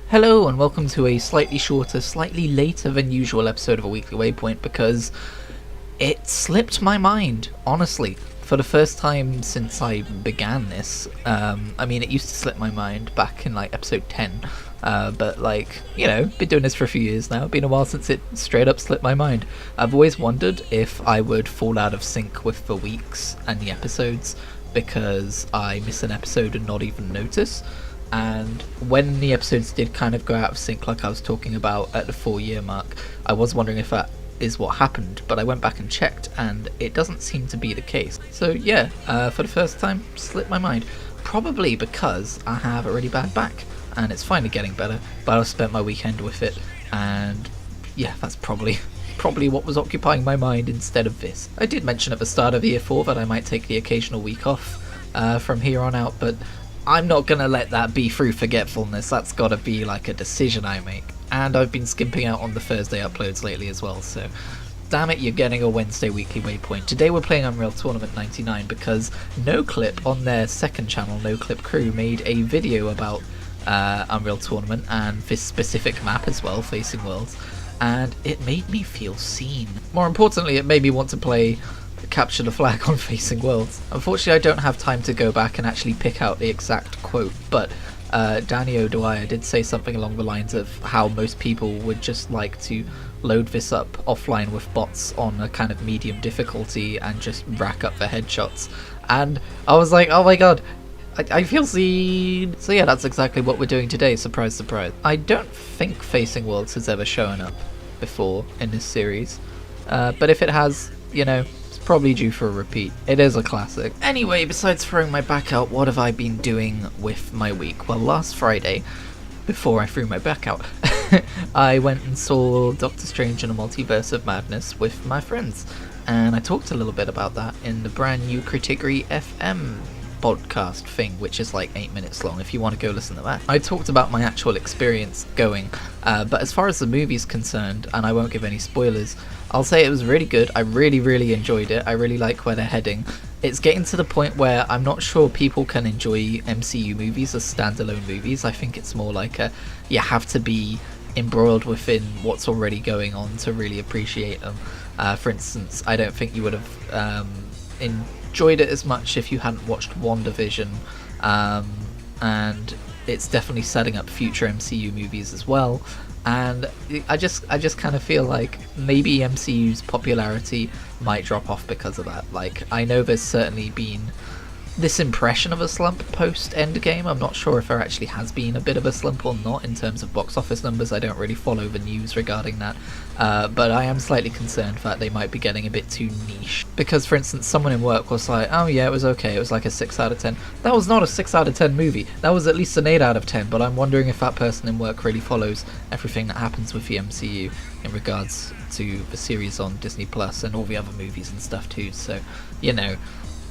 Hello and welcome to a slightly shorter, slightly later than usual episode of a weekly Waypoint because it slipped my mind, honestly. For the first time since I began this, it used to slip my mind back in like episode 10, but been doing this for a few years now. It's been a while since it straight up slipped my mind. I've always wondered if I would fall out of sync with the weeks and the episodes because I miss an episode and not even notice. And when the episodes did kind of go out of sync, like I was talking about at the 4-year mark, I was wondering if that is what happened, but I went back and checked and it doesn't seem to be the case. So yeah, for the first time, slipped my mind. Probably because I have a really bad back and it's finally getting better, but I spent my weekend with it, and yeah, that's probably what was occupying my mind instead of this. I did mention at the start of year 4 that I might take the occasional week off from here on out, but I'm not going to let that be through forgetfulness. That's got to be like a decision I make. And I've been skimping out on the Thursday uploads lately as well, so damn it, you're getting a Wednesday weekly Waypoint. Today we're playing Unreal Tournament 99 because NoClip on their second channel, NoClip Crew, made a video about Unreal Tournament and this specific map as well, Facing Worlds, and it made me feel seen. More importantly, it made me want to play Capture the Flag on Facing Worlds. Unfortunately, I don't have time to go back and actually pick out the exact quote, but Danny O'Dwyer did say something along the lines of how most people would just like to load this up offline with bots on a kind of medium difficulty and just rack up the headshots. And I was like, oh my god, I feel seen. So yeah, that's exactly what we're doing today, surprise surprise. I don't think Facing Worlds has ever shown up before in this series, but if it has, you know, probably due for a repeat. It is a classic. Anyway, besides throwing my back out, what have I been doing with my week? Well, last Friday, before I threw my back out, I went and saw Doctor Strange in a Multiverse of Madness with my friends, and I talked a little bit about that in the brand new Kritigri FM podcast thing, which is like 8 minutes long if you want to go listen to that. I talked about my actual experience going, but as far as the movie's concerned, and I won't give any spoilers, I'll say it was really good. I really enjoyed it. I really like where they're heading. It's getting to the point where I'm not sure people can enjoy MCU movies as standalone movies. I think it's more like you have to be embroiled within what's already going on to really appreciate them. For instance, I don't think you would have enjoyed it as much if you hadn't watched WandaVision, and it's definitely setting up future MCU movies as well. And I just kind of feel like maybe MCU's popularity might drop off because of that. Like, I know there's certainly been this impression of a slump post Endgame. I'm not sure if there actually has been a bit of a slump or not in terms of box office numbers. I don't really follow the news regarding that, but I am slightly concerned that they might be getting a bit too niche. Because, for instance, someone in work was like, oh yeah, it was okay, it was like a 6 out of 10. That was not a 6 out of 10 movie. That was at least an 8 out of 10, but I'm wondering if that person in work really follows everything that happens with the MCU in regards to the series on Disney Plus and all the other movies and stuff too. So, you know,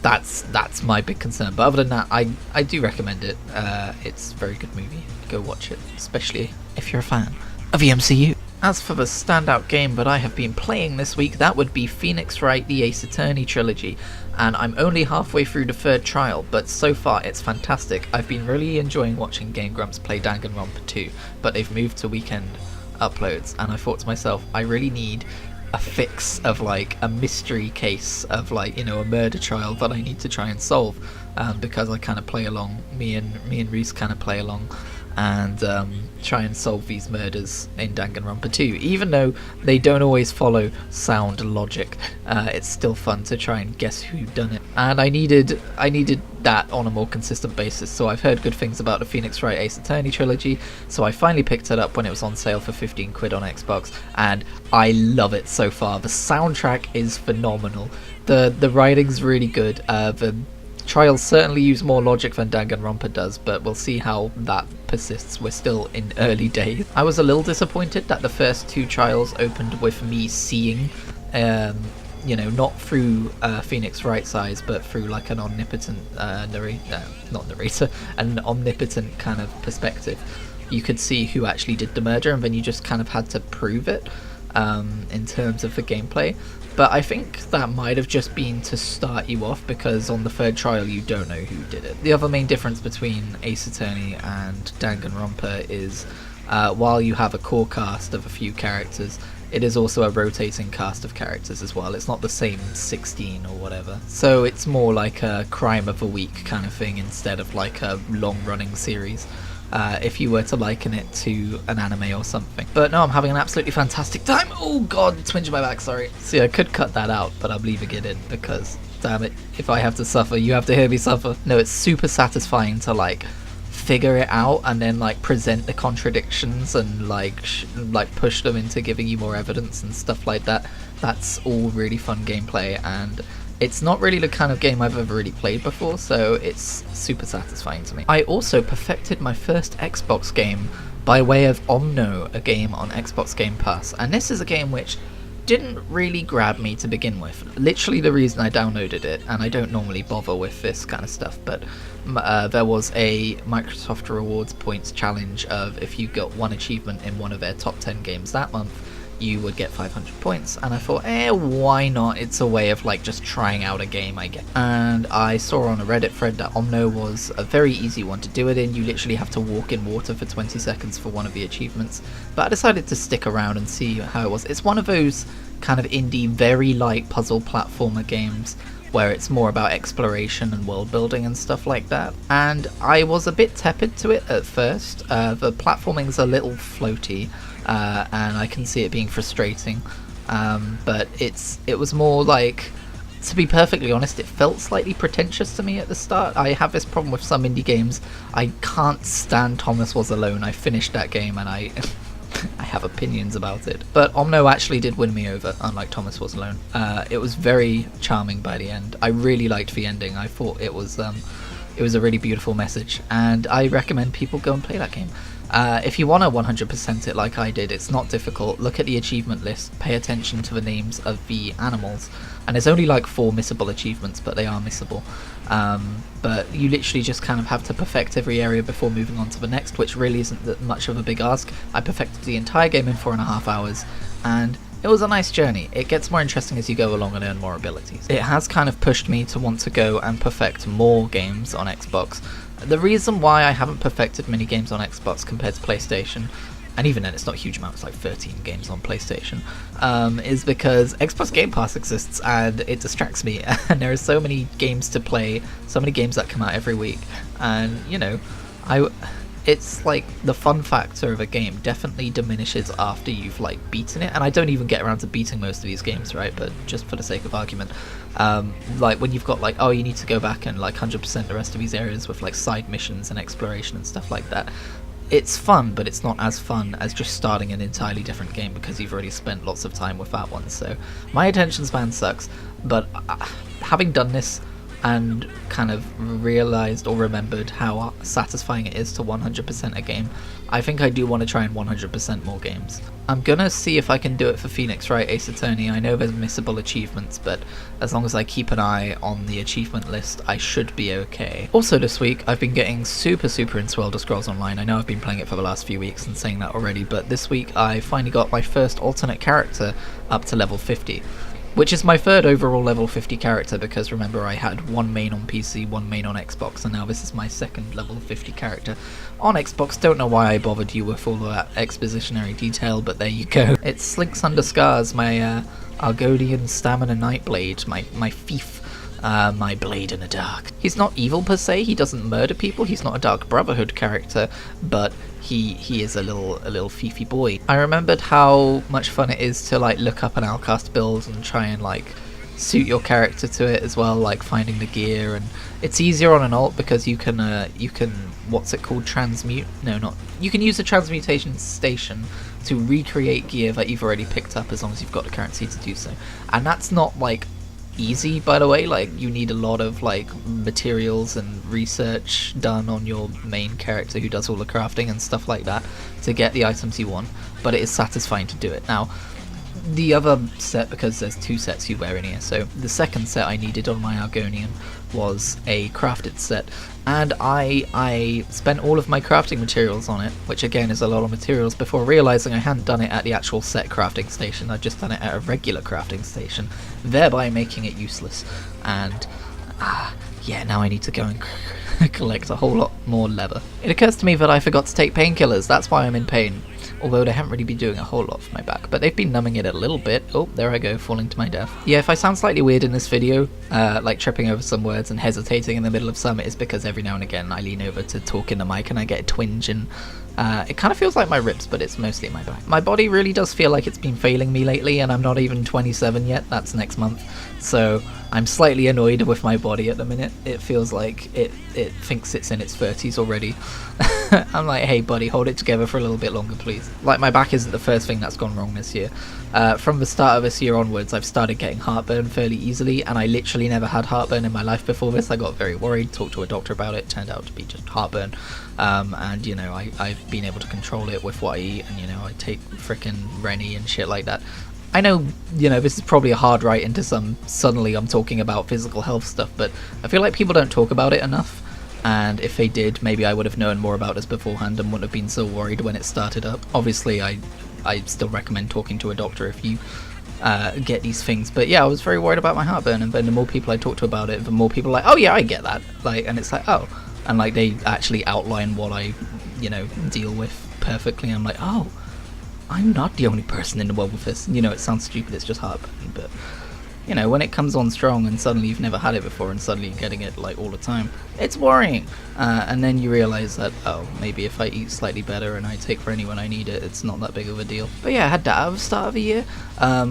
that's my big concern. But other than that, I do recommend it. It's a very good movie. Go watch it, especially if you're a fan of the MCU. As for the standout game that I have been playing this week, that would be Wright, the Ace Attorney Trilogy, and I'm only halfway through the 3rd trial, but so far it's fantastic. I've been really enjoying watching Game Grumps play Danganronpa 2, but they've moved to weekend uploads, and I thought to myself, I really need a fix of like a mystery case of like, you know, a murder trial that I need to try and solve, because I kind of play along, me and Reese kind of play along and try and solve these murders in Danganronpa 2. Even though they don't always follow sound logic, it's still fun to try and guess who done it. And I needed that on a more consistent basis, so I've heard good things about the Wright Ace Attorney Trilogy, so I finally picked it up when it was on sale for 15 quid on Xbox, and I love it so far. The soundtrack is phenomenal, the writing's really good, the trials certainly use more logic than Danganronpa does, but we'll see how that persists. We're still in early days. I was a little disappointed that the first 2 trials opened with me seeing, you know, not through Wright's eyes, but through like an omnipotent an omnipotent kind of perspective. You could see who actually did the murder, and then you just kind of had to prove it in terms of the gameplay. But I think that might have just been to start you off, because on the 3rd trial you don't know who did it. The other main difference between Ace Attorney and Danganronpa is while you have a core cast of a few characters, it is also a rotating cast of characters as well. It's not the same 16 or whatever. So it's more like a crime of a week kind of thing instead of like a long-running series, if you were to liken it to an anime or something. But no, I'm having an absolutely fantastic time. Oh god, twinge my back, sorry. See, I could cut that out, but I'm leaving it in because, damn it, if I have to suffer, you have to hear me suffer. No, it's super satisfying to like figure it out and then like present the contradictions and like push them into giving you more evidence and stuff like that. That's all really fun gameplay, and it's not really the kind of game I've ever really played before, so it's super satisfying to me. I also perfected my first Xbox game by way of Omno, a game on Xbox Game Pass, and this is a game which didn't really grab me to begin with. Literally the reason I downloaded it, and I don't normally bother with this kind of stuff, but there was a Microsoft Rewards points challenge of if you got one achievement in one of their top 10 games that month, you would get 500 points, and I thought, why not? It's a way of like just trying out a game, I guess. And I saw on a Reddit thread that Omno was a very easy one to do it in. You literally have to walk in water for 20 seconds for one of the achievements, but I decided to stick around and see how it was. It's one of those kind of indie, very light puzzle platformer games where it's more about exploration and world building and stuff like that, and I was a bit tepid to it at first. The platforming's a little floaty, and I can see it being frustrating, but it was more like, to be perfectly honest, it felt slightly pretentious to me at the start. I have this problem with some indie games. I can't stand Thomas Was Alone. I finished that game and I have opinions about it, but Omno actually did win me over, unlike Thomas Was Alone. It was very charming by the end. I really liked the ending. I thought it was a really beautiful message, and I recommend people go and play that game. If you want to 100% it like I did, it's not difficult. Look at the achievement list, pay attention to the names of the animals, and there's only like 4 missable achievements, but they are missable. But you literally just kind of have to perfect every area before moving on to the next, which really isn't that much of a big ask. I perfected the entire game in 4.5 hours, and it was a nice journey. It gets more interesting as you go along and earn more abilities. It has kind of pushed me to want to go and perfect more games on Xbox. The reason why I haven't perfected many games on Xbox compared to PlayStation, and even then it's not a huge amount, it's like 13 games on PlayStation, is because Xbox Game Pass exists and it distracts me, and there are so many games to play, so many games that come out every week, and you know, it's like the fun factor of a game definitely diminishes after you've like beaten it, and I don't even get around to beating most of these games, right? But just for the sake of argument, like when you've got like, oh, you need to go back and like 100% the rest of these areas with like side missions and exploration and stuff like that. It's fun, but it's not as fun as just starting an entirely different game because you've already spent lots of time with that one. So my attention span sucks, but having done this and kind of realized or remembered how satisfying it is to 100% a game, I think I do want to try and 100% more games. I'm gonna see if I can do it for Phoenix Wright Ace Attorney. I know there's missable achievements, but as long as I keep an eye on the achievement list, I should be okay. Also this week, I've been getting super into Elder Scrolls Online. I know I've been playing it for the last few weeks and saying that already, but this week I finally got my first alternate character up to level 50. Which is my third overall level 50 character, because remember I had one main on PC, one main on Xbox, and now this is my second level 50 character on Xbox. Don't know why I bothered you with all of that expositionary detail, but there you go. It's Slinks Under Scars, my Argonian Stamina Nightblade, my thief. My blade in the dark. He's not evil per se, he doesn't murder people, he's not a Dark Brotherhood character, but he is a little fiefy boy. I remembered how much fun it is to like look up an Outcast build and try and like suit your character to it as well, like finding the gear, and it's easier on an alt because you can what's it called, transmute? No, not. You can use a transmutation station to recreate gear that you've already picked up as long as you've got the currency to do so. And that's not like easy, by the way. Like, you need a lot of like materials and research done on your main character who does all the crafting and stuff like that to get the items you want, but it is satisfying to do it. Now the other set, because there's 2 sets you wear in here, so the second set I needed on my Argonian was a crafted set, and I spent all of my crafting materials on it, which again is a lot of materials, before realising I hadn't done it at the actual set crafting station. I'd just done it at a regular crafting station, thereby making it useless. And yeah, now I need to go and collect a whole lot more leather. It occurs to me that I forgot to take painkillers, that's why I'm in pain. Although they haven't really been doing a whole lot for my back, but they've been numbing it a little bit. Oh, there I go, falling to my death. Yeah, if I sound slightly weird in this video, like tripping over some words and hesitating in the middle of some, it's because every now and again I lean over to talk in the mic and I get a twinge, and it kind of feels like my ribs, but it's mostly my back. My body really does feel like it's been failing me lately, and I'm not even 27 yet, that's next month, so I'm slightly annoyed with my body at the minute. It feels like it thinks it's in its 30s already. I'm like, hey buddy, hold it together for a little bit longer please. Like, my back isn't the first thing that's gone wrong this year. From the start of this year onwards, I've started getting heartburn fairly easily, and I literally never had heartburn in my life before this. I got very worried, talked to a doctor about it, turned out to be just heartburn. And you know, I've been able to control it with what I eat, and you know, I take frickin' Rennie and shit like that. I know, you know, this is probably a hard right into some, suddenly I'm talking about physical health stuff, but I feel like people don't talk about it enough, and if they did, maybe I would have known more about this beforehand and wouldn't have been so worried when it started up. Obviously, I still recommend talking to a doctor if you get these things, but yeah, I was very worried about my heartburn, and then the more people I talk to about it, the more people are like, oh yeah, I get that, like, and it's like, oh, and like they actually outline what I, you know, deal with perfectly. I'm like, oh, I'm not the only person in the world with this. You know, it sounds stupid, it's just heartburn, but you know, when it comes on strong and suddenly you've never had it before and suddenly you're getting it like all the time, it's worrying. And then you realize that, oh, maybe if I eat slightly better and I take Rennie when I need it, it's not that big of a deal. But yeah, I had that at the start of the year.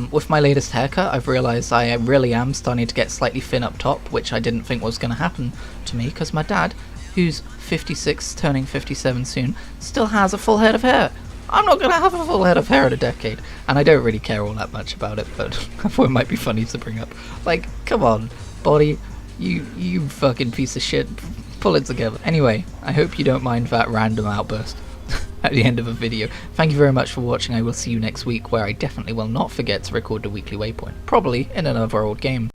With my latest haircut, I've realized I really am starting to get slightly thin up top, which I didn't think was going to happen to me, because my dad, who's 56, turning 57 soon, still has a full head of hair. I'm not going to have a full head of hair in a decade, and I don't really care all that much about it, but I thought it might be funny to bring up. Like, come on, body, you fucking piece of shit, pull it together. Anyway, I hope you don't mind that random outburst at the end of a video. Thank you very much for watching. I will see you next week, where I definitely will not forget to record the weekly Waypoint, probably in another old game.